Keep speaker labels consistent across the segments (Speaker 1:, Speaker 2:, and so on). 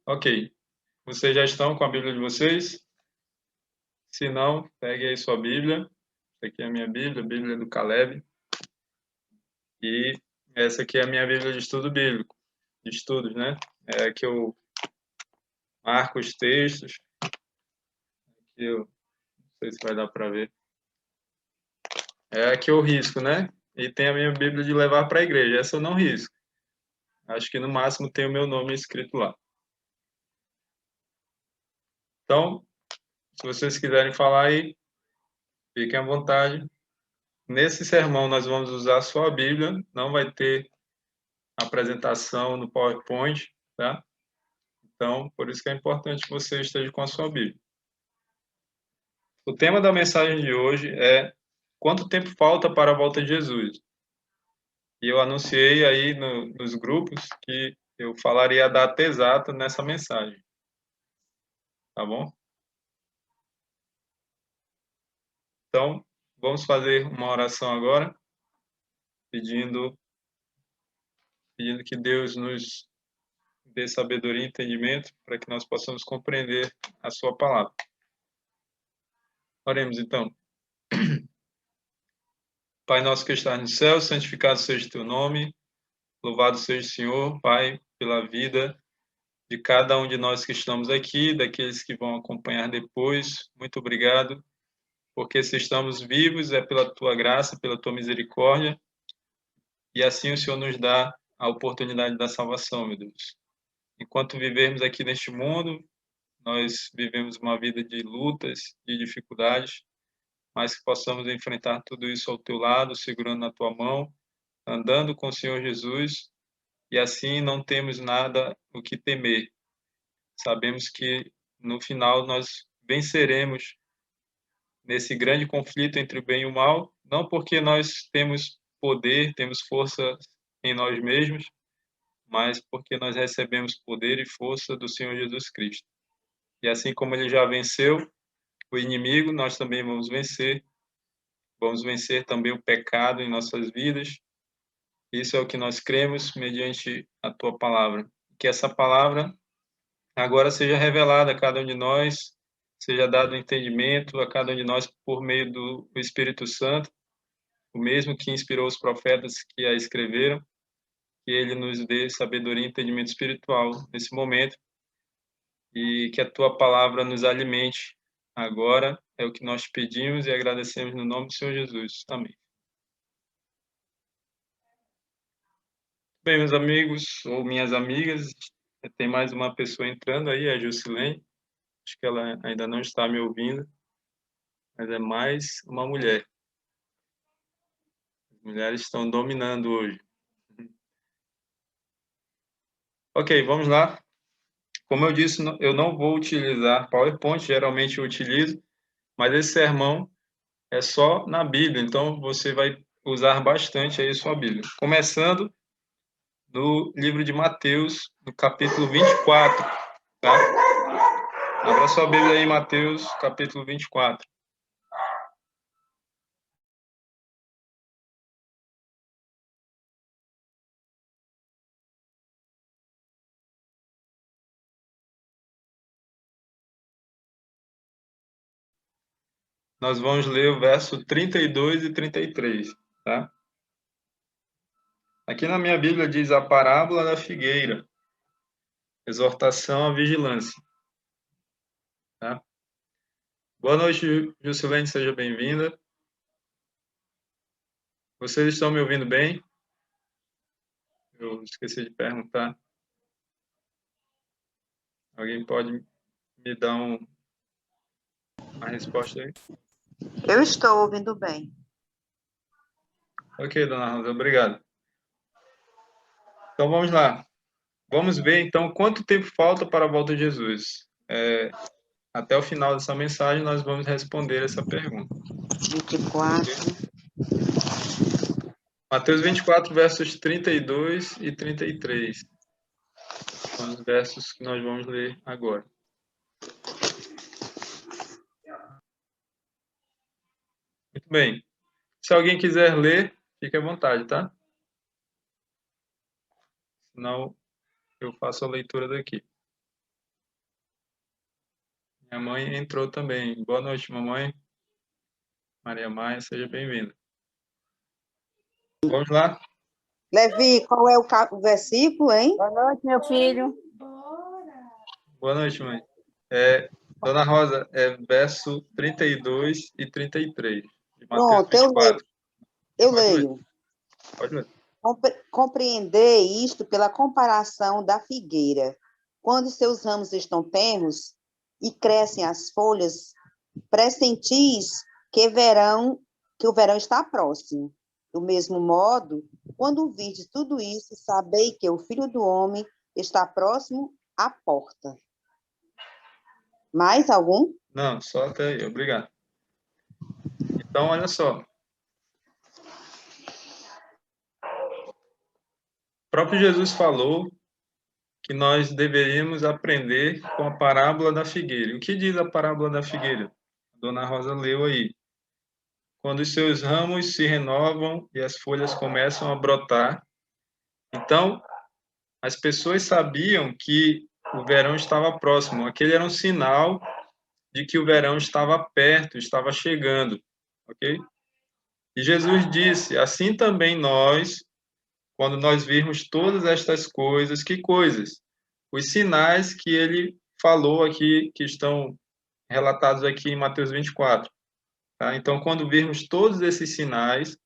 Speaker 1: Ok. Vocês já estão com a Bíblia de vocês? Se não, pegue aí sua Bíblia. Essa aqui é a minha Bíblia, a Bíblia do Caleb. E essa aqui é a minha Bíblia de estudo bíblico, de estudos, né? É que eu marco os textos, que eu não sei se vai dar para ver. É a que eu risco, né? E tem a minha Bíblia de levar para a igreja. Essa eu não risco. Acho que no máximo tem o meu nome escrito lá. Então, se vocês quiserem falar aí, fiquem à vontade. Nesse sermão nós vamos usar só a Bíblia, não vai ter apresentação no PowerPoint, tá? Então, por isso que é importante que você esteja com a sua Bíblia. O tema da mensagem de hoje é quanto tempo falta para a volta de Jesus? E eu anunciei aí nos grupos que eu falaria a data exata nessa mensagem, tá bom? Então, vamos fazer uma oração agora, pedindo que Deus nos dê sabedoria e entendimento para que nós possamos compreender a sua palavra. Oremos então. Pai nosso que estás no céu, santificado seja o teu nome, louvado seja o Senhor, Pai, pela vida de cada um de nós que estamos aqui, daqueles que vão acompanhar depois. Muito obrigado, porque se estamos vivos é pela tua graça, pela tua misericórdia, e assim o Senhor nos dá a oportunidade da salvação, meu Deus. Enquanto vivermos aqui neste mundo, nós vivemos uma vida de lutas, de dificuldades, mas que possamos enfrentar tudo isso ao teu lado, segurando na tua mão, andando com o Senhor Jesus, e assim não temos nada o que temer. Sabemos que no final nós venceremos nesse grande conflito entre o bem e o mal, não porque nós temos poder, temos força em nós mesmos, mas porque nós recebemos poder e força do Senhor Jesus Cristo. E assim como ele já venceu o inimigo, nós também vamos vencer também o pecado em nossas vidas. Isso é o que nós cremos mediante a tua palavra. Que essa palavra agora seja revelada a cada um de nós, seja dado entendimento a cada um de nós por meio do Espírito Santo, o mesmo que inspirou os profetas que a escreveram, que ele nos dê sabedoria e entendimento espiritual nesse momento e que a tua palavra nos alimente agora. É o que nós pedimos e agradecemos no nome do Senhor Jesus. Amém. Bem, meus amigos ou minhas amigas, tem mais uma pessoa entrando aí, a Jusilene. Acho que ela ainda não está me ouvindo, mas é mais uma mulher. As mulheres estão dominando hoje. Ok, vamos lá. Como eu disse, eu não vou utilizar PowerPoint, geralmente eu utilizo, mas esse sermão é só na Bíblia, então você vai usar bastante aí sua Bíblia. Começando no livro de Mateus, no capítulo 24, tá? Abra sua Bíblia aí, Mateus, capítulo 24. Nós vamos ler o verso 32 e 33, tá? Aqui na minha Bíblia diz a parábola da figueira, exortação à vigilância, tá? Boa noite, Juscelene, seja bem-vinda. Vocês estão me ouvindo bem? Eu esqueci de perguntar. Alguém pode me dar uma resposta aí?
Speaker 2: Eu estou ouvindo bem.
Speaker 1: Ok, dona Rosa, obrigado. Então vamos lá. Vamos ver então quanto tempo falta para a volta de Jesus. Até o final dessa mensagem nós vamos responder essa pergunta.
Speaker 2: 24.
Speaker 1: Mateus 24, versos 32 e 33. São os versos que nós vamos ler agora. Muito bem. Se alguém quiser ler, fique à vontade, tá? Senão eu faço a leitura daqui. Minha mãe entrou também. Boa noite, mamãe. Maria Maia, seja bem-vinda. Vamos lá?
Speaker 2: Levi, qual é o versículo, hein?
Speaker 3: Boa noite, meu filho.
Speaker 1: Boa noite, mãe. Dona Rosa, verso 32 e 33, de Mateus
Speaker 2: Pronto,
Speaker 1: 24.
Speaker 2: eu
Speaker 1: Pode ler,
Speaker 2: leio.
Speaker 1: pode ler.
Speaker 2: Compreender isto pela comparação da figueira. Quando seus ramos estão tenros e crescem as folhas, pressentis que o verão está próximo. Do mesmo modo, quando virdes tudo isso, sabei que o Filho do Homem está próximo à porta. Mais algum?
Speaker 1: Não, só até aí, obrigado. Então, olha só. O próprio Jesus falou que nós deveríamos aprender com a parábola da figueira. E o que diz a parábola da figueira? A Dona Rosa leu aí. Quando os seus ramos se renovam e as folhas começam a brotar. Então, as pessoas sabiam que o verão estava próximo. Aquele era um sinal de que o verão estava perto, estava chegando, ok? E Jesus disse, assim também nós, quando nós virmos todas estas coisas, que coisas? Os sinais que ele falou aqui, que estão relatados aqui em Mateus 24. Tá? Então, quando virmos todos esses sinais,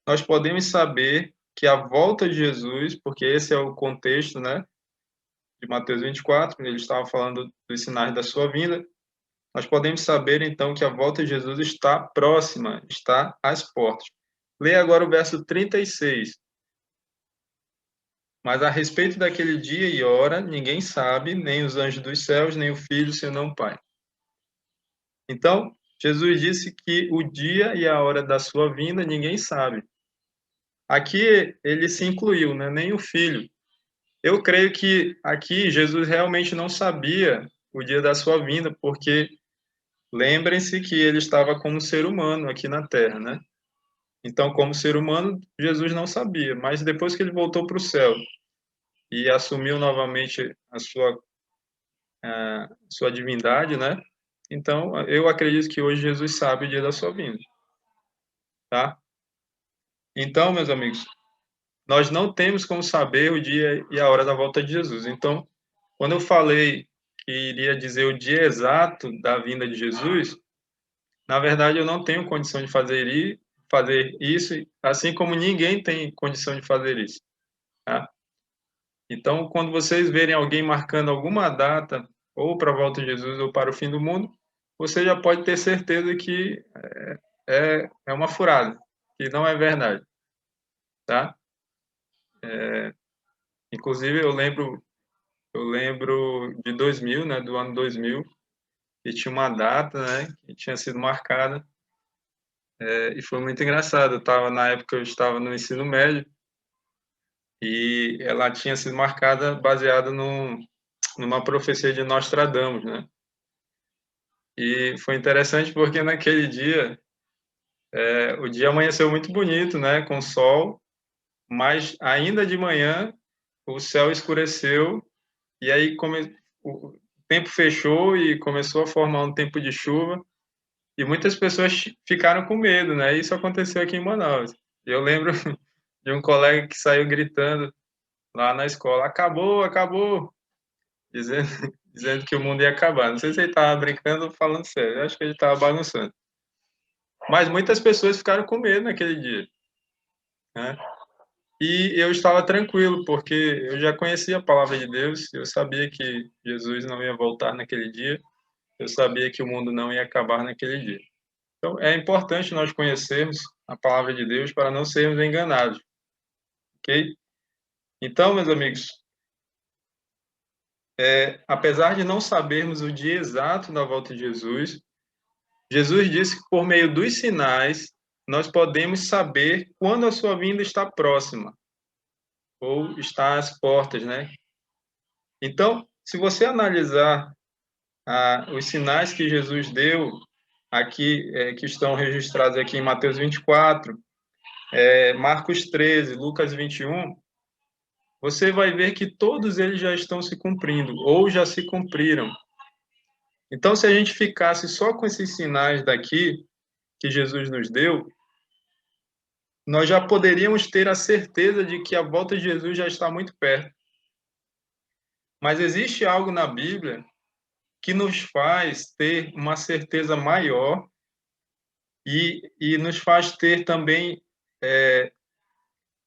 Speaker 1: nós podemos saber que a volta de Jesus, porque esse é o contexto, né, de Mateus 24, ele estava falando dos sinais da sua vinda, nós podemos saber, então, que a volta de Jesus está próxima, está às portas. Leia agora o verso 36. Mas a respeito daquele dia e hora, ninguém sabe, nem os anjos dos céus, nem o Filho, senão o Pai. Então, Jesus disse que o dia e a hora da sua vinda, ninguém sabe. Aqui ele se incluiu, né? Nem o Filho. Eu creio que aqui Jesus realmente não sabia o dia da sua vinda, porque lembrem-se que ele estava como ser humano aqui na Terra, né? Então, como ser humano, Jesus não sabia, mas depois que ele voltou para o céu e assumiu novamente a sua divindade, né? Então, eu acredito que hoje Jesus sabe o dia da sua vinda, tá? Então, meus amigos, nós não temos como saber o dia e a hora da volta de Jesus. Então, quando eu falei que iria dizer o dia exato da vinda de Jesus, na verdade eu não tenho condição de fazer isso, assim como ninguém tem condição de fazer isso, tá? Então, quando vocês verem alguém marcando alguma data, ou para a volta de Jesus ou para o fim do mundo, você já pode ter certeza que é uma furada, que não é verdade, tá? Inclusive, eu lembro de 2000, né, do ano 2000, e tinha uma data, né, que tinha sido marcada, e foi muito engraçado. Na época, eu estava no ensino médio, e ela tinha sido marcada baseada numa profecia de Nostradamus, né? E foi interessante porque naquele dia, o dia amanheceu muito bonito, né, com sol, mas ainda de manhã o céu escureceu e aí o tempo fechou e começou a formar um tempo de chuva e muitas pessoas ficaram com medo, né? Isso aconteceu aqui em Manaus. Eu lembro de um colega que saiu gritando lá na escola: acabou, acabou, dizendo, dizendo que o mundo ia acabar. Não sei se ele estava brincando ou falando sério, eu acho que ele estava bagunçando. Mas muitas pessoas ficaram com medo naquele dia, né? E eu estava tranquilo, porque eu já conhecia a palavra de Deus, eu sabia que Jesus não ia voltar naquele dia, eu sabia que o mundo não ia acabar naquele dia. Então, é importante nós conhecermos a palavra de Deus para não sermos enganados, ok? Então, meus amigos, apesar de não sabermos o dia exato da volta de Jesus, Jesus disse que por meio dos sinais nós podemos saber quando a sua vinda está próxima ou está às portas, né? Então, se você analisar os sinais que Jesus deu aqui, que estão registrados aqui em Mateus 24, Marcos 13, Lucas 21, você vai ver que todos eles já estão se cumprindo, ou já se cumpriram. Então, se a gente ficasse só com esses sinais daqui que Jesus nos deu, nós já poderíamos ter a certeza de que a volta de Jesus já está muito perto. Mas existe algo na Bíblia que nos faz ter uma certeza maior e nos faz ter também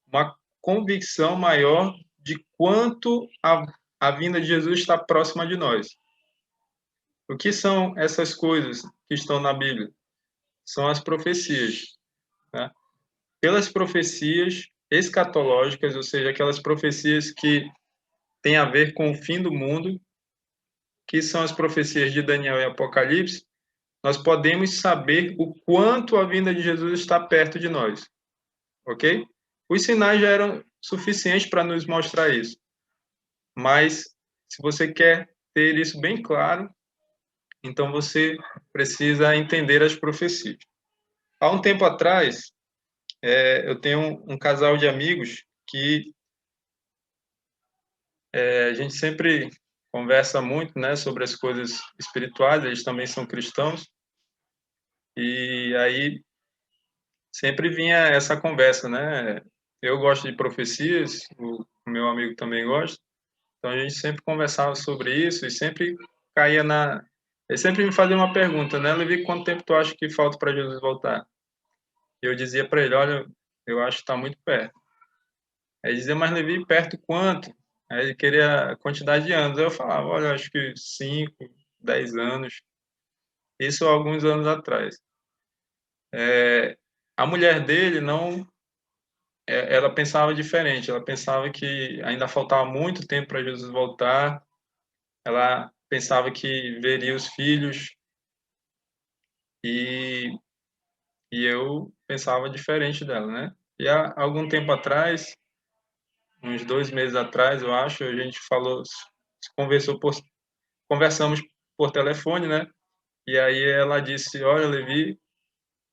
Speaker 1: uma convicção maior de quanto a vinda de Jesus está próxima de nós. O que são essas coisas que estão na Bíblia? São as profecias. Né? Pelas profecias escatológicas, ou seja, aquelas profecias que têm a ver com o fim do mundo, que são as profecias de Daniel e Apocalipse, nós podemos saber o quanto a vinda de Jesus está perto de nós. Ok? Os sinais já eram suficientes para nos mostrar isso. Mas, se você quer ter isso bem claro, então você precisa entender as profecias. Há um tempo atrás, eu tenho um casal de amigos que a gente sempre conversa muito, né, sobre as coisas espirituais, eles também são cristãos, e aí sempre vinha essa conversa, né? Eu gosto de profecias, o meu amigo também gosta, então a gente sempre conversava sobre isso e sempre caía na... Ele sempre me fazia uma pergunta, né? Levi, quanto tempo tu acha que falta para Jesus voltar? E eu dizia para ele, olha, eu acho que está muito perto. Aí ele dizia, mas Levi, perto quanto? Aí ele queria a quantidade de anos. Aí eu falava, olha, acho que 5, 10 anos. Isso há alguns anos atrás. A mulher dele não... Ela pensava diferente. Ela pensava que ainda faltava muito tempo para Jesus voltar. Ela pensava que veria os filhos. E eu pensava diferente dela, né? E há algum tempo atrás, uns 2 meses atrás, eu acho, a gente conversamos por telefone, né? E aí ela disse, olha, Levi,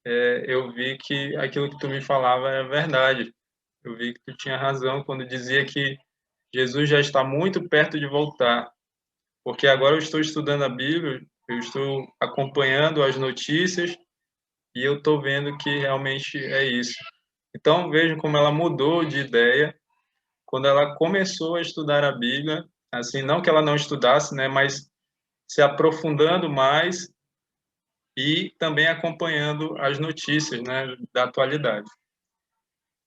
Speaker 1: eu vi que aquilo que tu me falava é verdade. Eu vi que tu tinha razão quando dizia que Jesus já está muito perto de voltar. Porque agora eu estou estudando a Bíblia, eu estou acompanhando as notícias e eu estou vendo que realmente é isso. Então, vejam como ela mudou de ideia quando ela começou a estudar a Bíblia, assim, não que ela não estudasse, né, mas se aprofundando mais e também acompanhando as notícias, né, da atualidade.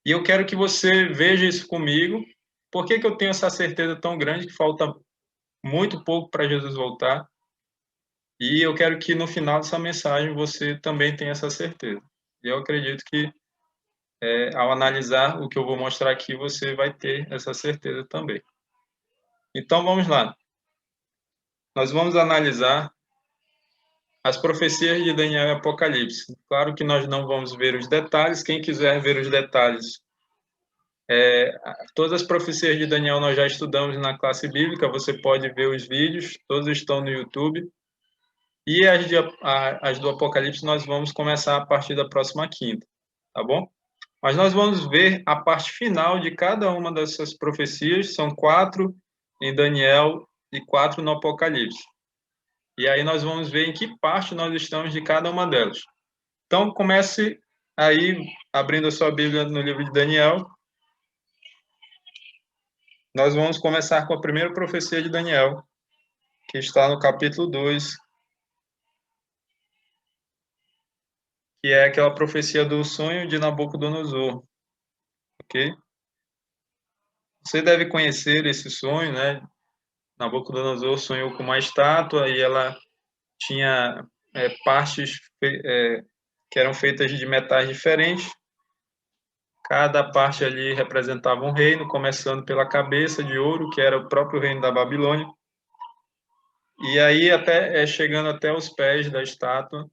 Speaker 1: E eu quero que você veja isso comigo. Por que eu tenho essa certeza tão grande que falta muito pouco para Jesus voltar? E eu quero que no final dessa mensagem você também tenha essa certeza. E eu acredito que ao analisar o que eu vou mostrar aqui, você vai ter essa certeza também. Então vamos lá. Nós vamos analisar as profecias de Daniel e Apocalipse. Claro que nós não vamos ver os detalhes. Quem quiser ver os detalhes, todas as profecias de Daniel nós já estudamos na classe bíblica. Você pode ver os vídeos, todos estão no YouTube. E as do Apocalipse nós vamos começar a partir da próxima quinta, tá bom? Mas nós vamos ver a parte final de cada uma dessas profecias. São 4 em Daniel e 4 no Apocalipse. E aí nós vamos ver em que parte nós estamos de cada uma delas. Então, comece aí, abrindo a sua Bíblia no livro de Daniel. Nós vamos começar com a primeira profecia de Daniel, que está no capítulo 2, que é aquela profecia do sonho de Nabucodonosor. Ok? Você deve conhecer esse sonho, né? Nabucodonosor sonhou com uma estátua e ela tinha partes que eram feitas de metais diferentes. Cada parte ali representava um reino, começando pela cabeça de ouro, que era o próprio reino da Babilônia, e aí até chegando até os pés da estátua.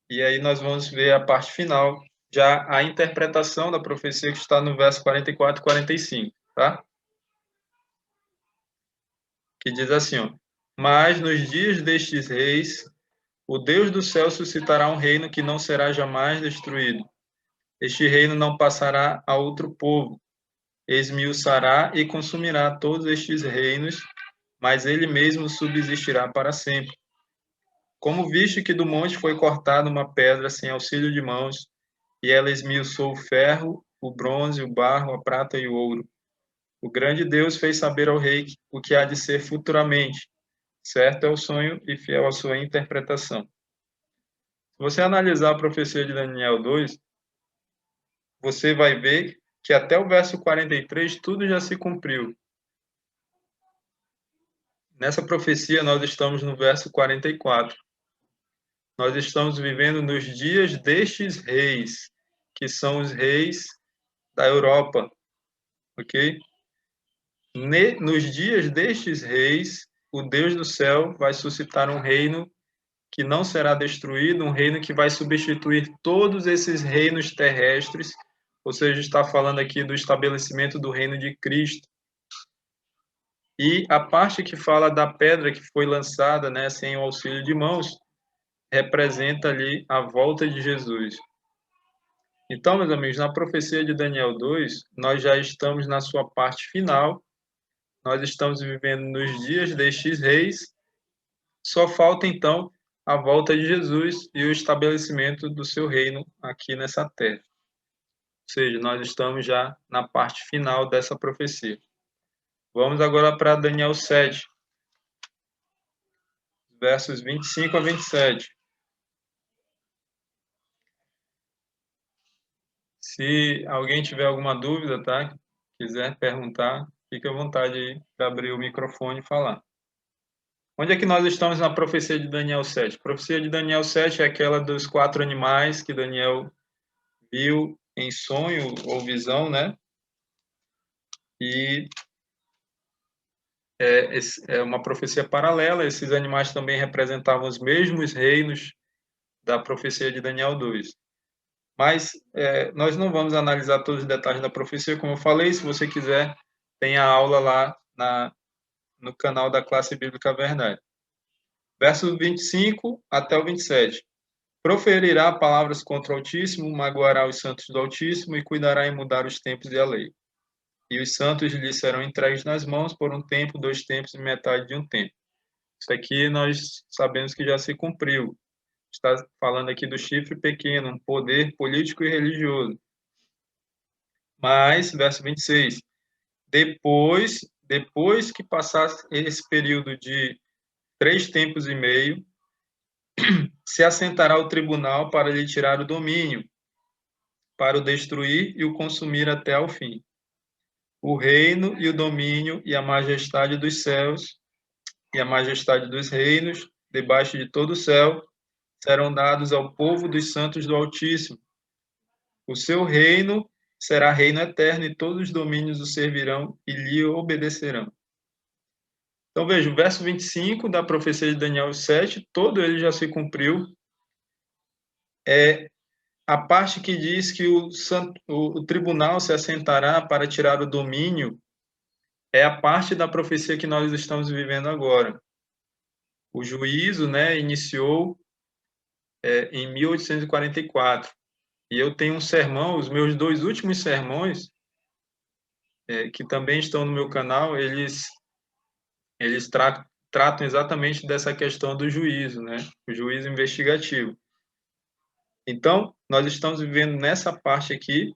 Speaker 1: E aí nós vamos ver a parte final, já a interpretação da profecia que está no verso 44 e 45, tá? Que diz assim, ó: mas nos dias destes reis, o Deus do céu suscitará um reino que não será jamais destruído. Este reino não passará a outro povo. Esmiuçará e consumirá todos estes reinos, mas ele mesmo subsistirá para sempre. Como viste que do monte foi cortada uma pedra sem auxílio de mãos, e ela esmiuçou o ferro, o bronze, o barro, a prata e o ouro. O grande Deus fez saber ao rei o que há de ser futuramente. Certo é o sonho e fiel à sua interpretação. Se você analisar a profecia de Daniel 2, você vai ver que até o verso 43 tudo já se cumpriu. Nessa profecia nós estamos no verso 44. Nós estamos vivendo nos dias destes reis, que são os reis da Europa, ok? Nos dias destes reis, o Deus do céu vai suscitar um reino que não será destruído, um reino que vai substituir todos esses reinos terrestres, ou seja, está falando aqui do estabelecimento do reino de Cristo. E a parte que fala da pedra que foi lançada, né, sem o auxílio de mãos, representa ali a volta de Jesus. Então, meus amigos, na profecia de Daniel 2, nós já estamos na sua parte final, nós estamos vivendo nos dias destes reis, só falta então a volta de Jesus e o estabelecimento do seu reino aqui nessa terra. Ou seja, nós estamos já na parte final dessa profecia. Vamos agora para Daniel 7, versos 25 a 27. Se alguém tiver alguma dúvida, tá? Quiser perguntar, fique à vontade para abrir o microfone e falar. Onde é que nós estamos na profecia de Daniel 7? A profecia de Daniel 7 é aquela dos 4 animais que Daniel viu em sonho ou visão, né? E é uma profecia paralela. Esses animais também representavam os mesmos reinos da profecia de Daniel 2. Mas nós não vamos analisar todos os detalhes da profecia, como eu falei. Se você quiser, tem a aula lá no canal da Classe Bíblica Verdade. Verso 25 até o 27. Proferirá palavras contra o Altíssimo, magoará os santos do Altíssimo e cuidará em mudar os tempos e a lei. E os santos lhe serão entregues nas mãos por um tempo, 2 tempos e metade de um tempo. Isso aqui nós sabemos que já se cumpriu. Está falando aqui do chifre pequeno, um poder político e religioso. Mas, verso 26, depois que passasse esse período de 3 tempos e meio, se assentará o tribunal para lhe tirar o domínio, para o destruir e o consumir até ao fim. O reino e o domínio e a majestade dos céus e a majestade dos reinos, debaixo de todo o céu, serão dados ao povo dos santos do Altíssimo. O seu reino será reino eterno e todos os domínios o servirão e lhe obedecerão. Então, veja, o verso 25 da profecia de Daniel 7, todo ele já se cumpriu. A parte que diz que o tribunal se assentará para tirar o domínio é a parte da profecia que nós estamos vivendo agora. O juízo, né, iniciou em 1844. E eu tenho um sermão, os meus 2 últimos sermões, que também estão no meu canal, eles tratam exatamente dessa questão do juízo, né? O juízo investigativo. Então, nós estamos vivendo nessa parte aqui,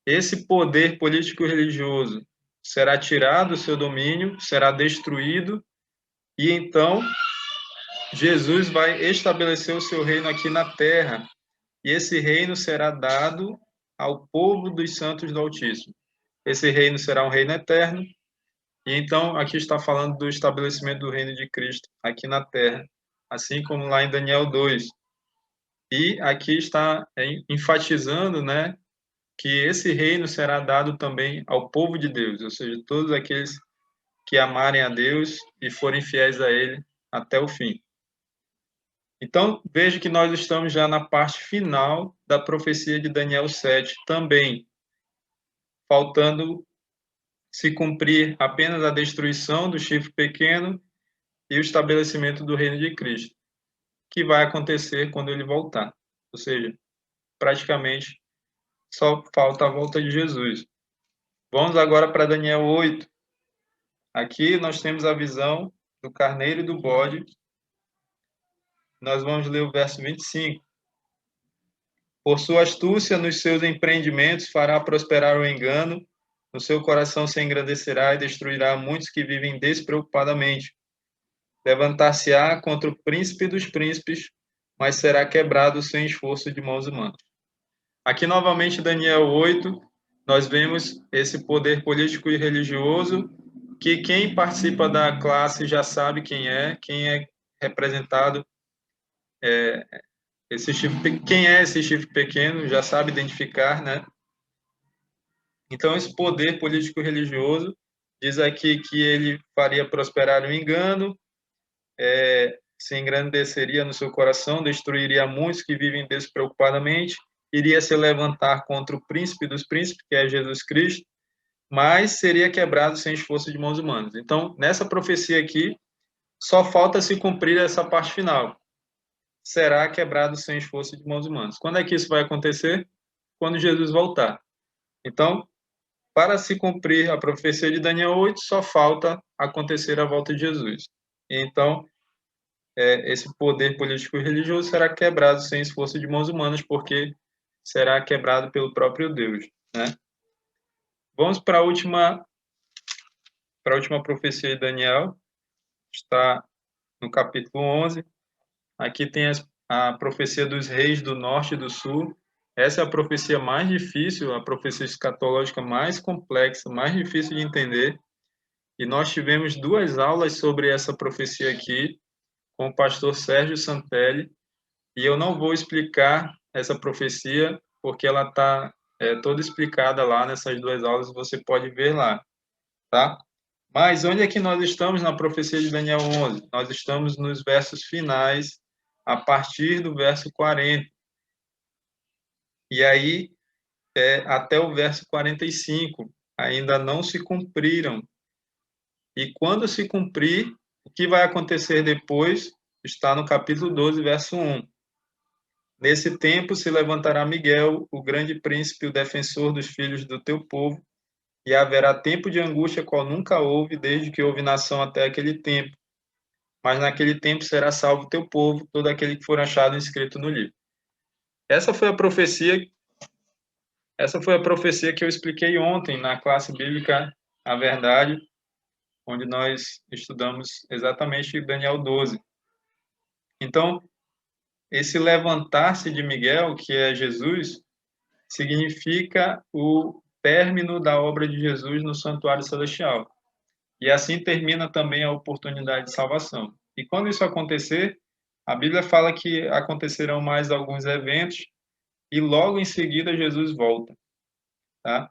Speaker 1: esse poder político-religioso será tirado do seu domínio, será destruído, e então Jesus vai estabelecer o seu reino aqui na terra, e esse reino será dado ao povo dos santos do Altíssimo. Esse reino será um reino eterno, e então aqui está falando do estabelecimento do reino de Cristo aqui na terra, assim como lá em Daniel 2. E aqui está enfatizando, né, que esse reino será dado também ao povo de Deus, ou seja, todos aqueles que amarem a Deus e forem fiéis a Ele até o fim. Então, veja que nós estamos já na parte final da profecia de Daniel 7 também, faltando se cumprir apenas a destruição do chifre pequeno e o estabelecimento do reino de Cristo, que vai acontecer quando ele voltar. Ou seja, praticamente só falta a volta de Jesus. Vamos agora para Daniel 8. Aqui nós temos a visão do carneiro e do bode Nós vamos ler o verso 25. Por sua astúcia nos seus empreendimentos fará prosperar o engano, no seu coração se engrandecerá e destruirá muitos que vivem despreocupadamente. Levantar-se-á contra o príncipe dos príncipes, mas será quebrado sem esforço de mãos humanas. Aqui novamente Daniel 8, nós vemos esse poder político e religioso, que quem participa da classe já sabe quem é representado, quem é esse chifre pequeno, já sabe identificar, né? Então, esse poder político e religioso diz aqui que ele faria prosperar o engano, se engrandeceria no seu coração, destruiria muitos que vivem despreocupadamente, iria se levantar contra o príncipe dos príncipes, que é Jesus Cristo, mas seria quebrado sem esforço de mãos humanas. Então, nessa profecia aqui, só falta se cumprir essa parte final. Será quebrado sem esforço de mãos humanas. Quando é que isso vai acontecer? Quando Jesus voltar. Então, para se cumprir a profecia de Daniel 8, só falta acontecer a volta de Jesus. Então, esse poder político e religioso será quebrado sem esforço de mãos humanas, porque será quebrado pelo próprio Deus, né? Vamos para a última profecia de Daniel, está no capítulo 11. Aqui tem a profecia dos reis do norte e do sul. Essa é a profecia mais difícil, a profecia escatológica mais complexa, mais difícil de entender. E nós tivemos 2 aulas sobre essa profecia aqui, com o pastor Sérgio Santelli, e eu não vou explicar essa profecia, porque ela está toda explicada lá nessas 2 aulas, você pode ver lá, tá? Mas onde é que nós estamos na profecia de Daniel 11? Nós estamos nos versos finais, a partir do verso 40. E aí, até o verso 45, ainda não se cumpriram. E quando se cumprir, o que vai acontecer depois está no capítulo 12, verso 1. Nesse tempo se levantará Miguel, o grande príncipe, o defensor dos filhos do teu povo, e haverá tempo de angústia qual nunca houve, desde que houve nação até aquele tempo. Mas naquele tempo será salvo o teu povo, todo aquele que for achado inscrito no livro. Essa foi a profecia que eu expliquei ontem na classe bíblica A Verdade, onde nós estudamos exatamente Daniel 12. Então, esse levantar-se de Miguel, que é Jesus, significa o término da obra de Jesus no santuário celestial. E assim termina também a oportunidade de salvação. E quando isso acontecer, a Bíblia fala que acontecerão mais alguns eventos e logo em seguida Jesus volta, tá?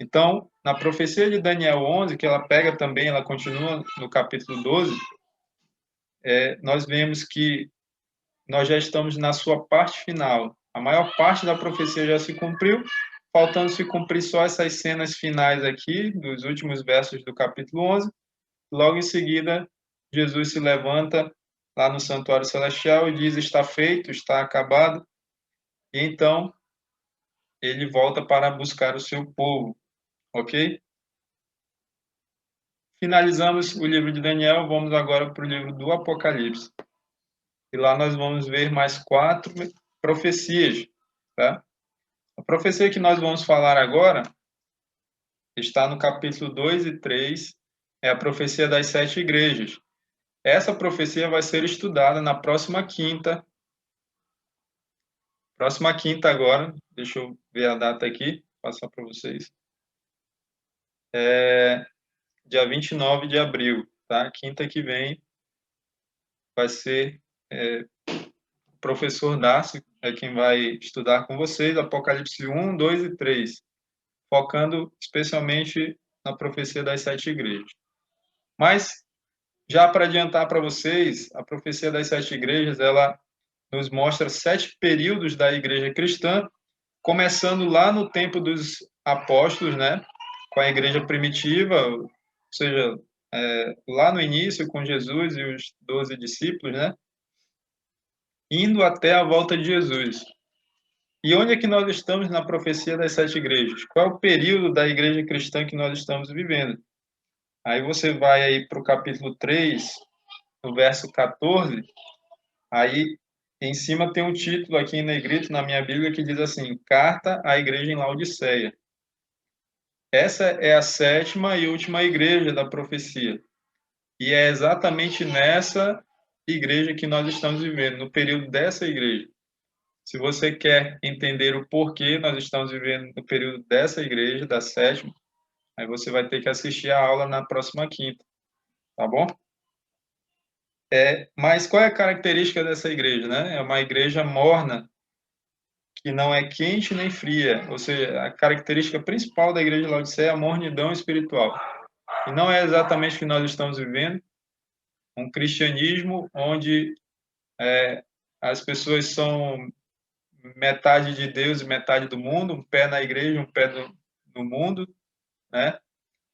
Speaker 1: Então, na profecia de Daniel 11, que ela pega também, ela continua no capítulo 12, nós vemos que nós já estamos na sua parte final. A maior parte da profecia já se cumpriu, faltando se cumprir só essas cenas finais aqui, dos últimos versos do capítulo 11. Logo em seguida, Jesus se levanta lá no santuário celestial e diz: está feito, está acabado. E então, ele volta para buscar o seu povo, ok? Finalizamos o livro de Daniel, vamos agora para o livro do Apocalipse. E lá nós vamos ver mais 4 profecias, tá? A profecia que nós vamos falar agora está no capítulo 2 e 3, é a profecia das 7 igrejas. Essa profecia vai ser estudada na próxima quinta. Próxima quinta agora, deixa eu ver a data aqui, passar para vocês. Dia 29 de abril, tá? Quinta que vem vai ser o professor Darcy, é quem vai estudar com vocês Apocalipse 1, 2 e 3, focando especialmente na profecia das 7 igrejas. Mas, já para adiantar para vocês, a profecia das 7 igrejas, ela nos mostra 7 períodos da igreja cristã, começando lá no tempo dos apóstolos, né? Com a igreja primitiva, ou seja, lá no início com Jesus e os 12 discípulos, né? Indo até a volta de Jesus. E onde é que nós estamos na profecia das 7 igrejas? Qual é o período da igreja cristã que nós estamos vivendo? Aí você vai aí para o capítulo 3, no verso 14, aí Em cima tem um título aqui em negrito na minha Bíblia que diz assim: Carta à Igreja em Laodiceia. Essa é a 7ª e última igreja da profecia. E é exatamente nessa igreja que nós estamos vivendo, no período dessa igreja. Se você quer entender o porquê nós estamos vivendo no período dessa igreja, da 7ª, aí você vai ter que assistir a aula na próxima quinta, tá bom? Mas qual é a característica dessa igreja, né? É uma igreja morna, que não é quente nem fria, ou seja, a característica principal da igreja de Laodiceia é a mornidão espiritual. E não é exatamente o que nós estamos vivendo, um cristianismo onde as pessoas são metade de Deus e metade do mundo, um pé na igreja, um pé no mundo, né?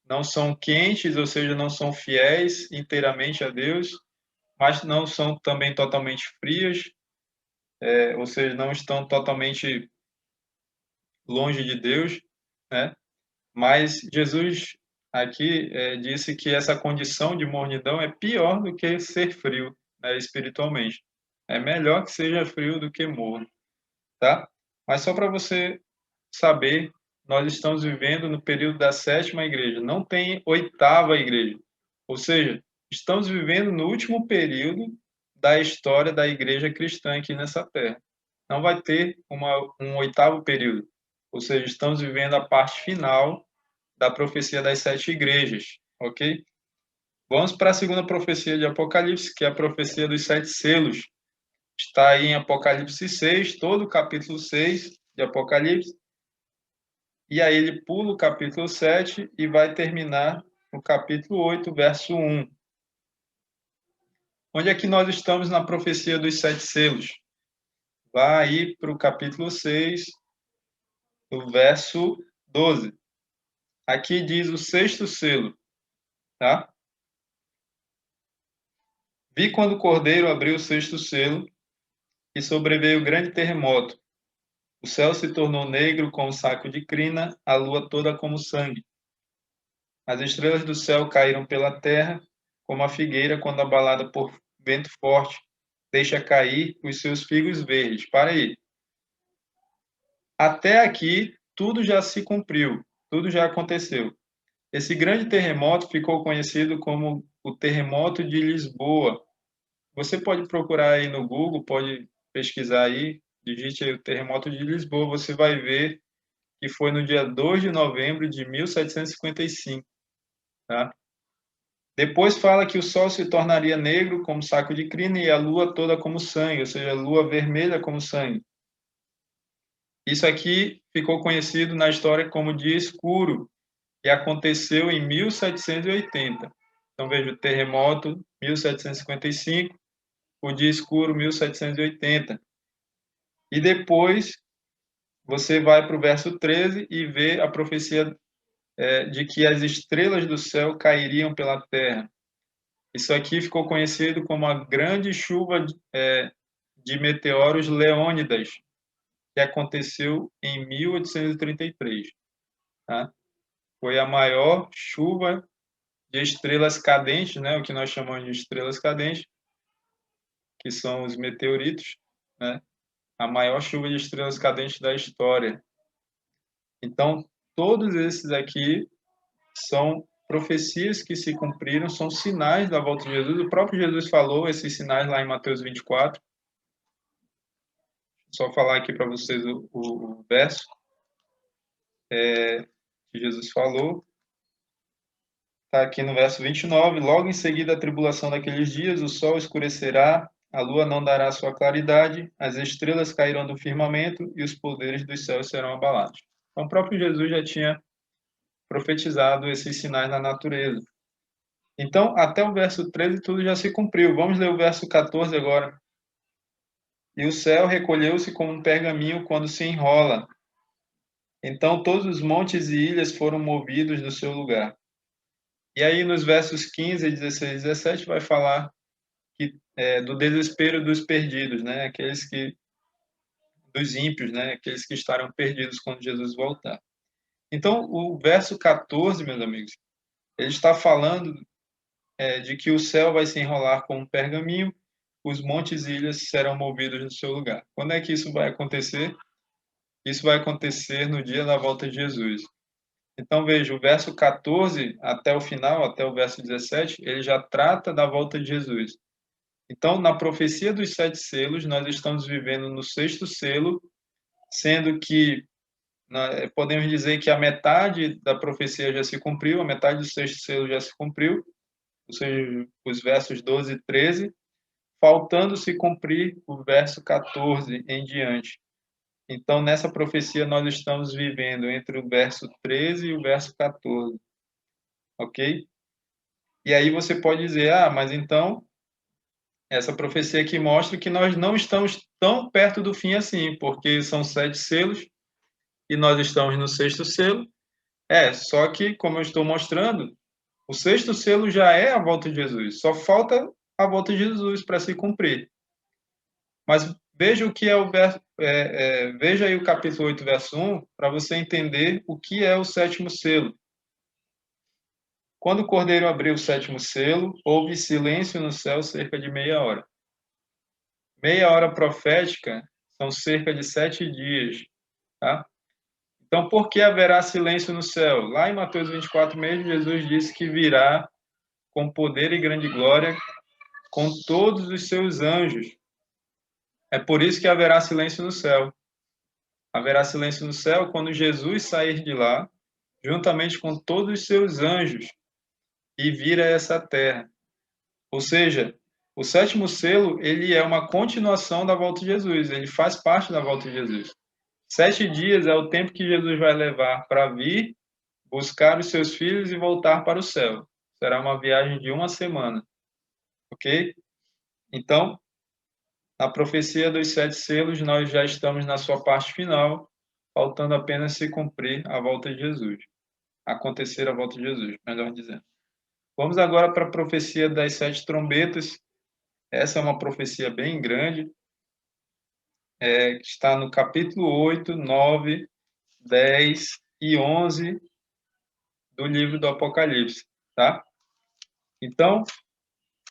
Speaker 1: Não são quentes, ou seja, não são fiéis inteiramente a Deus, mas não são também totalmente frias, ou seja, não estão totalmente longe de Deus, né? Mas Jesus aqui disse que essa condição de mornidão é pior do que ser frio, né, espiritualmente. É melhor que seja frio do que morno, tá? Mas só para você saber, nós estamos vivendo no período da 7ª igreja, não tem 8ª igreja. Ou seja, estamos vivendo no último período da história da igreja cristã aqui nessa terra. Não vai ter um 8º período. Ou seja, estamos vivendo a parte final da profecia das 7 igrejas, ok? Vamos para a segunda profecia de Apocalipse, que é a profecia dos 7 selos. Está aí em Apocalipse 6, todo o capítulo 6 de Apocalipse. E aí ele pula o capítulo 7 e vai terminar no capítulo 8, verso 1. Onde é que nós estamos na profecia dos 7 selos? Vai aí para o capítulo 6, o verso 12. Aqui diz o 6º selo, tá? Vi quando o Cordeiro abriu o 6º selo e sobreveio grande terremoto. O céu se tornou negro como saco de crina, a lua toda como sangue. As estrelas do céu caíram pela terra, como a figueira quando abalada por vento forte deixa cair os seus figos verdes. Para aí. Até aqui, tudo já se cumpriu, tudo já aconteceu. Esse grande terremoto ficou conhecido como o terremoto de Lisboa. Você pode procurar aí no Google, pode pesquisar aí, digite aí o terremoto de Lisboa, você vai ver que foi no dia 2 de novembro de 1755, tá? Depois fala que o sol se tornaria negro como saco de crina e a lua toda como sangue, ou seja, a lua vermelha como sangue. Isso aqui ficou conhecido na história como dia escuro e aconteceu em 1780. Então veja, o terremoto 1755, o dia escuro 1780. E depois você vai para o verso 13 e vê a profecia de que as estrelas do céu cairiam pela terra. Isso aqui ficou conhecido como a grande chuva de meteoros Leônidas, que aconteceu em 1833. Tá? Foi a maior chuva de estrelas cadentes, né? O que nós chamamos de estrelas cadentes, que são os meteoritos, né? A maior chuva de estrelas cadentes da história. Então, todos esses aqui são profecias que se cumpriram, são sinais da volta de Jesus. O próprio Jesus falou esses sinais lá em Mateus 24. Só falar aqui para vocês o verso que Jesus falou. Está aqui no verso 29. Logo em seguida, a tribulação daqueles dias, o sol escurecerá, a lua não dará sua claridade, as estrelas cairão do firmamento e os poderes dos céus serão abalados. Então, o próprio Jesus já tinha profetizado esses sinais na natureza. Então, até o verso 13, tudo já se cumpriu. Vamos ler o verso 14 agora. E o céu recolheu-se como um pergaminho quando se enrola. Então, todos os montes e ilhas foram movidos do seu lugar. E aí, nos versos 15, 16 e 17, vai falar do desespero dos perdidos, né? Dos ímpios, né? Aqueles que estarão perdidos quando Jesus voltar. Então, o verso 14, meus amigos, ele está falando de que o céu vai se enrolar como um pergaminho os montes e ilhas serão movidos no seu lugar. Quando é que isso vai acontecer? Isso vai acontecer no dia da volta de Jesus. Então, veja, o verso 14 até o final, até o verso 17, ele já trata da volta de Jesus. Então, na profecia dos 7 selos, nós estamos vivendo no 6º selo, sendo que podemos dizer que a metade da profecia já se cumpriu, a metade do 6º selo já se cumpriu, ou seja, os versos 12 e 13, faltando se cumprir o verso 14 em diante. Então, nessa profecia, nós estamos vivendo entre o verso 13 e o verso 14. Ok? E aí você pode dizer, mas então, essa profecia aqui mostra que nós não estamos tão perto do fim assim, porque são 7 selos e nós estamos no 6º selo. Só que, como eu estou mostrando, o 6º selo já é a volta de Jesus. Só falta a volta de Jesus para se cumprir. Mas veja o que é o verso, veja aí o capítulo 8, verso 1, para você entender o que é o 7º selo. Quando o cordeiro abriu o 7º selo, houve silêncio no céu cerca de meia hora. Meia hora profética são cerca de 7 dias. Tá? Então, por que haverá silêncio no céu? Lá em Mateus 24 mesmo, Jesus disse que virá com poder e grande glória com todos os seus anjos. É por isso que haverá silêncio no céu. Haverá silêncio no céu quando Jesus sair de lá, juntamente com todos os seus anjos, e vir a essa terra. Ou seja, o 7º selo, ele é uma continuação da volta de Jesus, ele faz parte da volta de Jesus. 7 dias é o tempo que Jesus vai levar para vir, buscar os seus filhos e voltar para o céu. Será uma viagem de 1 semana. Ok? Então, na profecia dos 7 selos, nós já estamos na sua parte final, faltando apenas se cumprir a volta de Jesus. Acontecer a volta de Jesus, melhor dizendo. Vamos agora para a profecia das 7 trombetas. Essa é uma profecia bem grande. Está no capítulo 8, 9, 10 e 11 do livro do Apocalipse. Tá? Então,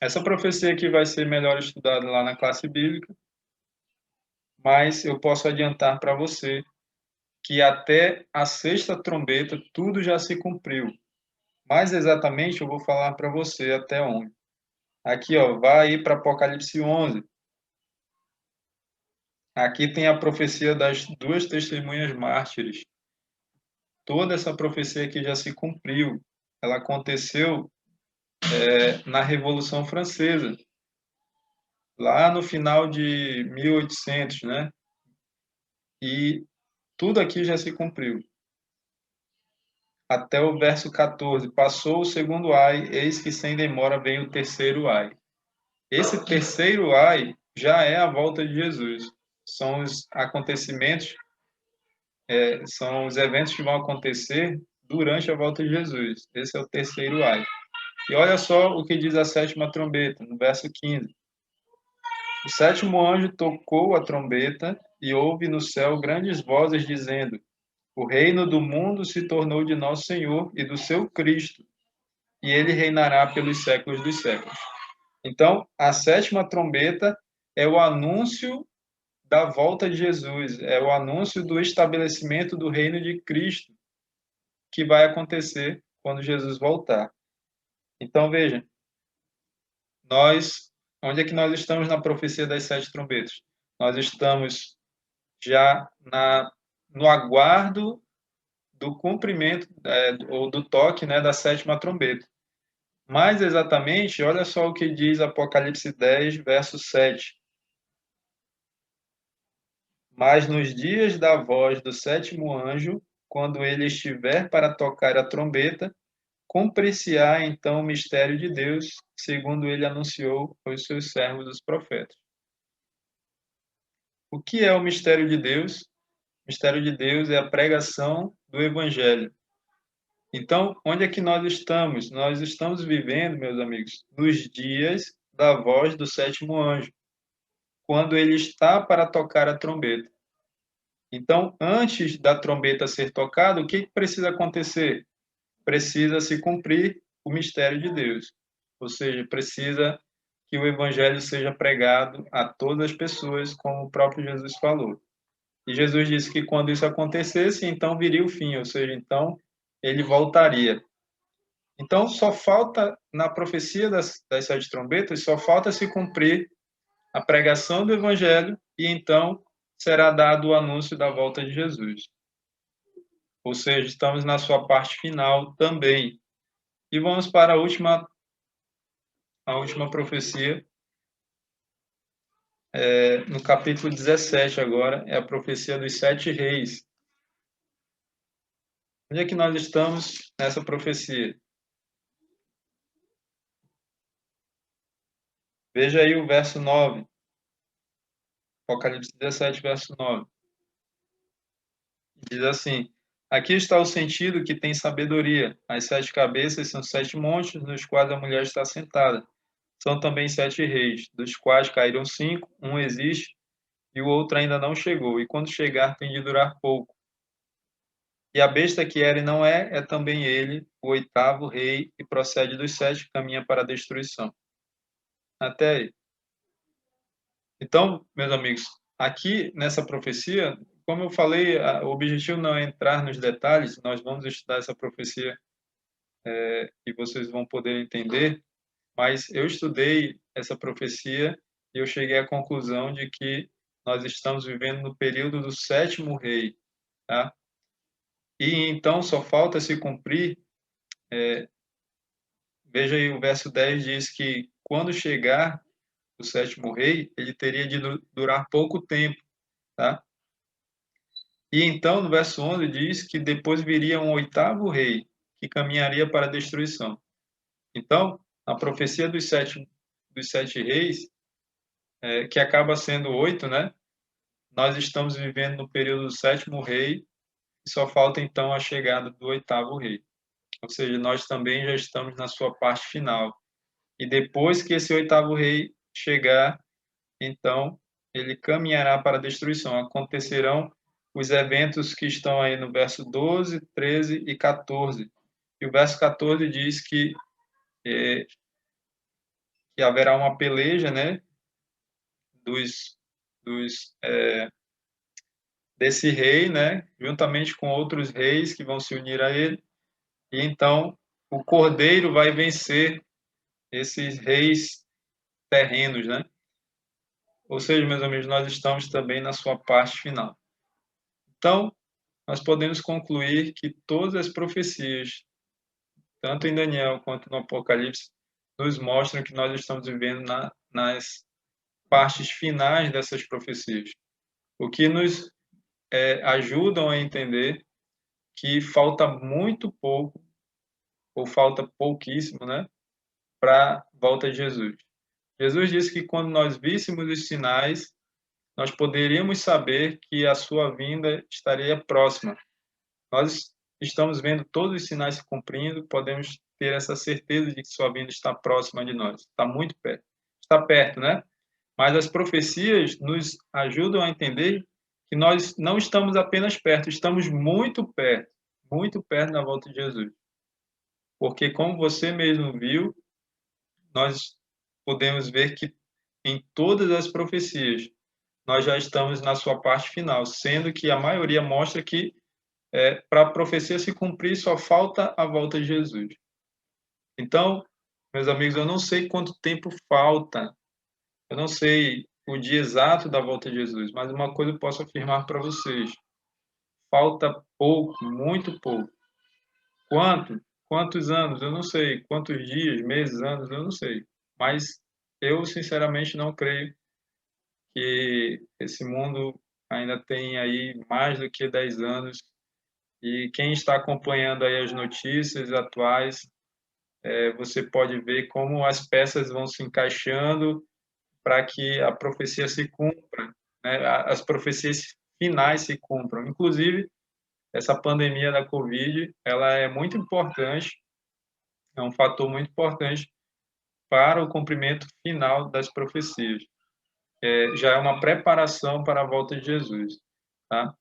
Speaker 1: essa profecia aqui vai ser melhor estudada lá na classe bíblica, mas eu posso adiantar para você que até a 6ª trombeta tudo já se cumpriu. Mais exatamente, eu vou falar para você até onde. Aqui, vai para Apocalipse 11. Aqui tem a profecia das 2 testemunhas mártires. Toda essa profecia aqui já se cumpriu. Ela aconteceu na Revolução Francesa, lá no final de 1800, né? E tudo aqui já se cumpriu. Até o verso 14. Passou o segundo ai, eis que sem demora vem o terceiro ai. Esse terceiro ai já é a volta de Jesus. São os acontecimentos, são os eventos que vão acontecer durante a volta de Jesus. Esse é o terceiro ai. E olha só o que diz a 7ª trombeta, no verso 15. O 7º anjo tocou a trombeta e houve no céu grandes vozes dizendo: o reino do mundo se tornou de nosso Senhor e do seu Cristo, e ele reinará pelos séculos dos séculos. Então, a 7ª trombeta é o anúncio da volta de Jesus, é o anúncio do estabelecimento do reino de Cristo, que vai acontecer quando Jesus voltar. Então, veja, onde é que nós estamos na profecia das 7 trombetas? Nós estamos já no aguardo do cumprimento ou do toque, né, da 7ª trombeta. Mais exatamente, olha só o que diz Apocalipse 10, verso 7. Mas nos dias da voz do 7º anjo, quando ele estiver para tocar a trombeta, cumprir-se-á então o mistério de Deus, segundo ele anunciou aos seus servos os profetas. O que é o mistério de Deus? O mistério de Deus é a pregação do Evangelho. Então, onde é que nós estamos? Nós estamos vivendo, meus amigos, nos dias da voz do 7º anjo, quando ele está para tocar a trombeta. Então, antes da trombeta ser tocada, o que precisa acontecer? Precisa se cumprir o mistério de Deus. Ou seja, precisa que o evangelho seja pregado a todas as pessoas, como o próprio Jesus falou. E Jesus disse que quando isso acontecesse, então viria o fim, ou seja, então ele voltaria. Então só falta, na profecia das 7 trombetas, só falta se cumprir a pregação do evangelho e então será dado o anúncio da volta de Jesus. Ou seja, estamos na sua parte final também. E vamos para a última profecia, no capítulo 17 agora, é a profecia dos 7 reis. Onde é que nós estamos nessa profecia? Veja aí o verso 9. Apocalipse 17, verso 9. Diz assim: aqui está o sentido que tem sabedoria. As 7 cabeças são 7 montes, nos quais a mulher está sentada. São também 7 reis, dos quais caíram 5, um existe e o outro ainda não chegou, e quando chegar tem de durar pouco. E a besta que era e não é também ele, o 8º rei, e procede dos 7, que caminha para a destruição. Até aí. Então, meus amigos, aqui nessa profecia, como eu falei, o objetivo não é entrar nos detalhes, nós vamos estudar essa profecia e vocês vão poder entender, mas eu estudei essa profecia e eu cheguei à conclusão de que nós estamos vivendo no período do 7º rei, tá? E então só falta se cumprir, veja aí o verso 10 diz que quando chegar o 7º rei, ele teria de durar pouco tempo, tá? E então no verso 11 diz que depois viria um 8º rei, que caminharia para a destruição. Então, a profecia dos sete reis, que acaba sendo 8, né? Nós estamos vivendo no período do 7º rei, e só falta então a chegada do 8º rei. Ou seja, nós também já estamos na sua parte final. E depois que esse 8º rei chegar, então ele caminhará para a destruição. Acontecerão os eventos que estão aí no verso 12, 13 e 14. E o verso 14 diz que haverá uma peleja, né, desse rei, né, juntamente com outros reis que vão se unir a ele. E então o cordeiro vai vencer esses reis terrenos, né? Ou seja, meus amigos, nós estamos também na sua parte final. Então, nós podemos concluir que todas as profecias, tanto em Daniel quanto no Apocalipse, nos mostram que nós estamos vivendo nas partes finais dessas profecias, o que nos ajudam a entender que falta muito pouco, ou falta pouquíssimo, né, para a volta de Jesus. Jesus disse que quando nós víssemos os sinais, nós poderíamos saber que a sua vinda estaria próxima. Nós estamos vendo todos os sinais se cumprindo, podemos ter essa certeza de que sua vinda está próxima de nós, está muito perto. Está perto, né? Mas as profecias nos ajudam a entender que nós não estamos apenas perto, estamos muito perto da volta de Jesus. Porque, como você mesmo viu, nós podemos ver que em todas as profecias nós já estamos na sua parte final, sendo que a maioria mostra que para a profecia se cumprir só falta a volta de Jesus. Então, meus amigos, eu não sei quanto tempo falta, eu não sei o dia exato da volta de Jesus, mas uma coisa eu posso afirmar para vocês: falta pouco, muito pouco. Quantos anos? Eu não sei. Quantos dias, meses, anos? Eu não sei. Mas eu, sinceramente, não creio que esse mundo ainda tem aí mais do que 10 anos. E quem está acompanhando aí as notícias atuais, você pode ver como as peças vão se encaixando para que a profecia se cumpra, né? As profecias finais se cumpram. Inclusive, essa pandemia da Covid, ela é muito importante, é um fator muito importante para o cumprimento final das profecias. Já é uma preparação para a volta de Jesus, tá?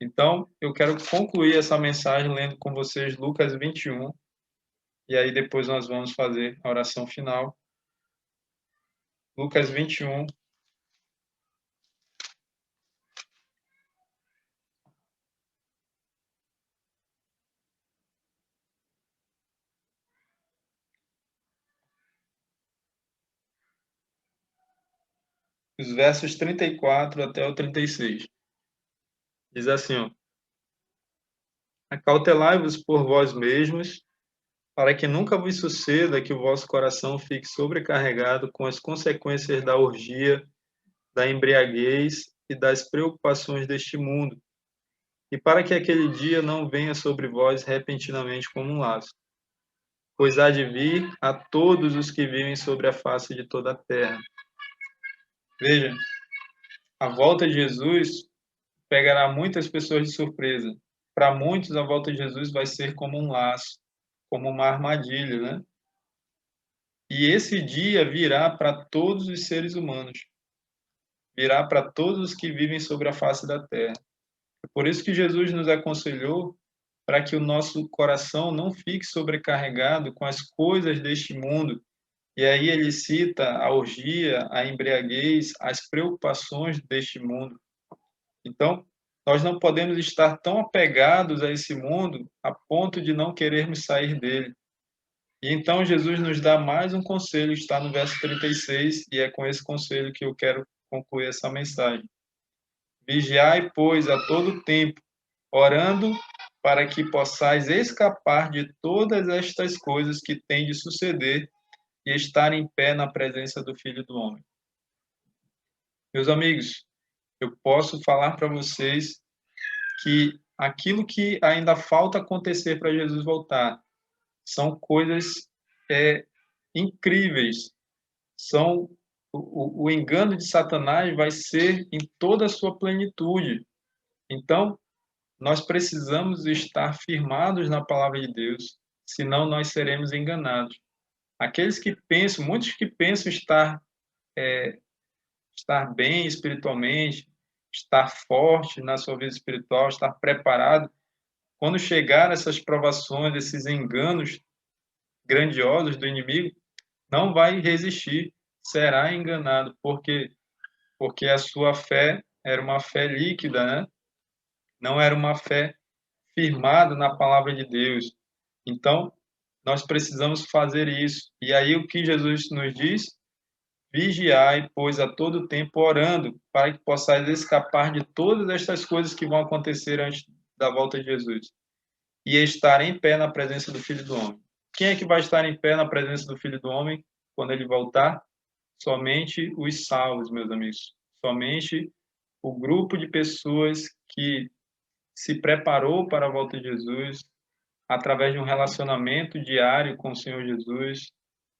Speaker 1: Então, eu quero concluir essa mensagem lendo com vocês Lucas 21, e aí depois nós vamos fazer a oração final. Lucas 21. Os versos 34 até o 36. Diz assim, ó: Acautelai-vos por vós mesmos, para que nunca vos suceda que o vosso coração fique sobrecarregado com as consequências da orgia, da embriaguez e das preocupações deste mundo, e para que aquele dia não venha sobre vós repentinamente como um laço. Pois há de vir a todos os que vivem sobre a face de toda a terra. Veja, a volta de Jesus pegará muitas pessoas de surpresa. Para muitos, a volta de Jesus vai ser como um laço, como uma armadilha, né? E esse dia virá para todos os seres humanos, virá para todos os que vivem sobre a face da terra. É por isso que Jesus nos aconselhou para que o nosso coração não fique sobrecarregado com as coisas deste mundo. E aí ele cita a orgia, a embriaguez, as preocupações deste mundo. Então, nós não podemos estar tão apegados a esse mundo a ponto de não querermos sair dele. E então Jesus nos dá mais um conselho, está no verso 36, e é com esse conselho que eu quero concluir essa mensagem. Vigiai, pois, a todo tempo, orando para que possais escapar de todas estas coisas que têm de suceder e estar em pé na presença do Filho do Homem. Meus amigos, eu posso falar para vocês que aquilo que ainda falta acontecer para Jesus voltar são coisas incríveis. São o engano de Satanás vai ser em toda a sua plenitude. Então, nós precisamos estar firmados na palavra de Deus, senão nós seremos enganados. Aqueles que pensam, muitos que pensam estar bem espiritualmente, estar forte na sua vida espiritual, estar preparado, quando chegar essas provações, esses enganos grandiosos do inimigo, não vai resistir, será enganado, porque a sua fé era uma fé líquida, né? Não era uma fé firmada na palavra de Deus. Então, nós precisamos fazer isso. E aí o que Jesus nos diz? Vigiai, pois, a todo tempo orando, para que possais escapar de todas estas coisas que vão acontecer antes da volta de Jesus. E estar em pé na presença do Filho do Homem. Quem é que vai estar em pé na presença do Filho do Homem quando ele voltar? Somente os salvos, meus amigos. Somente o grupo de pessoas que se preparou para a volta de Jesus através de um relacionamento diário com o Senhor Jesus,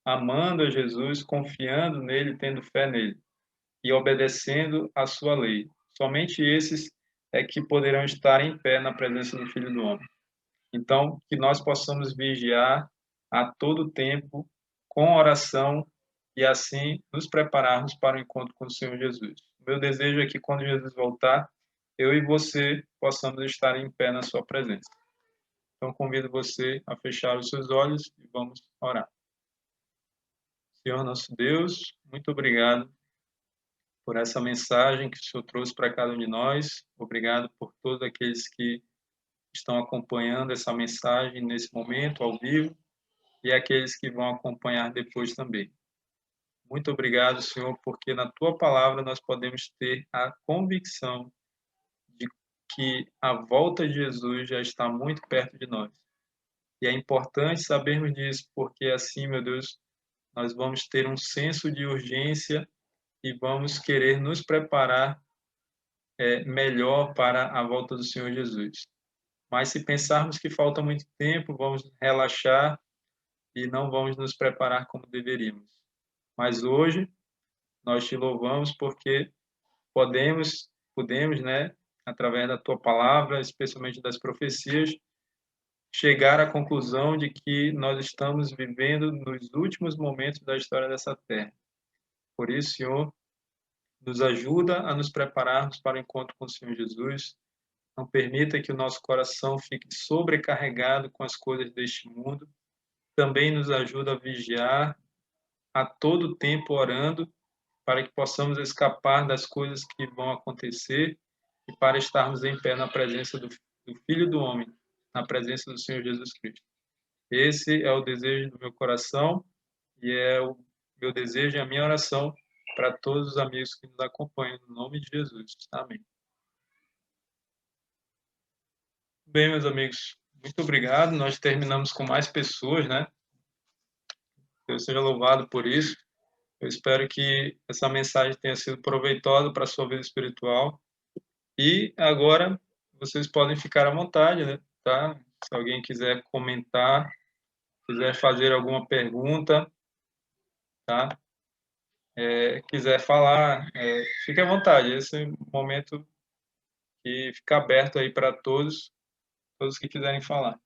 Speaker 1: amando a Jesus, confiando nele, tendo fé nele e obedecendo a sua lei. Somente esses é que poderão estar em pé na presença do Filho do Homem. Então, que nós possamos vigiar a todo tempo com oração e assim nos prepararmos para o encontro com o Senhor Jesus. O meu desejo é que quando Jesus voltar, eu e você possamos estar em pé na sua presença. Então, convido você a fechar os seus olhos e vamos orar. Senhor nosso Deus, muito obrigado por essa mensagem que o Senhor trouxe para cada um de nós. Obrigado por todos aqueles que estão acompanhando essa mensagem nesse momento, ao vivo, e aqueles que vão acompanhar depois também. Muito obrigado, Senhor, porque na Tua palavra nós podemos ter a convicção de que a volta de Jesus já está muito perto de nós. E é importante sabermos disso, porque assim, meu Deus, nós vamos ter um senso de urgência e vamos querer nos preparar melhor para a volta do Senhor Jesus. Mas se pensarmos que falta muito tempo, vamos relaxar e não vamos nos preparar como deveríamos. Mas hoje nós te louvamos porque podemos, né, através da tua palavra, especialmente das profecias, chegar à conclusão de que nós estamos vivendo nos últimos momentos da história dessa terra. Por isso, Senhor, nos ajuda a nos prepararmos para o encontro com o Senhor Jesus. Não permita que o nosso coração fique sobrecarregado com as coisas deste mundo. Também nos ajuda a vigiar a todo tempo orando para que possamos escapar das coisas que vão acontecer e para estarmos em pé na presença do Filho do Homem, na presença do Senhor Jesus Cristo. Esse é o desejo do meu coração e é o meu desejo e a minha oração para todos os amigos que nos acompanham, no nome de Jesus. Amém. Bem, meus amigos, muito obrigado. Nós terminamos com mais pessoas, né? Deus seja louvado por isso. Eu espero que essa mensagem tenha sido proveitosa para a sua vida espiritual. E agora vocês podem ficar à vontade, né? Tá? Se alguém quiser comentar, quiser fazer alguma pergunta, tá? Quiser falar, fique à vontade. Esse é um momento que fica aberto aí para todos que quiserem falar.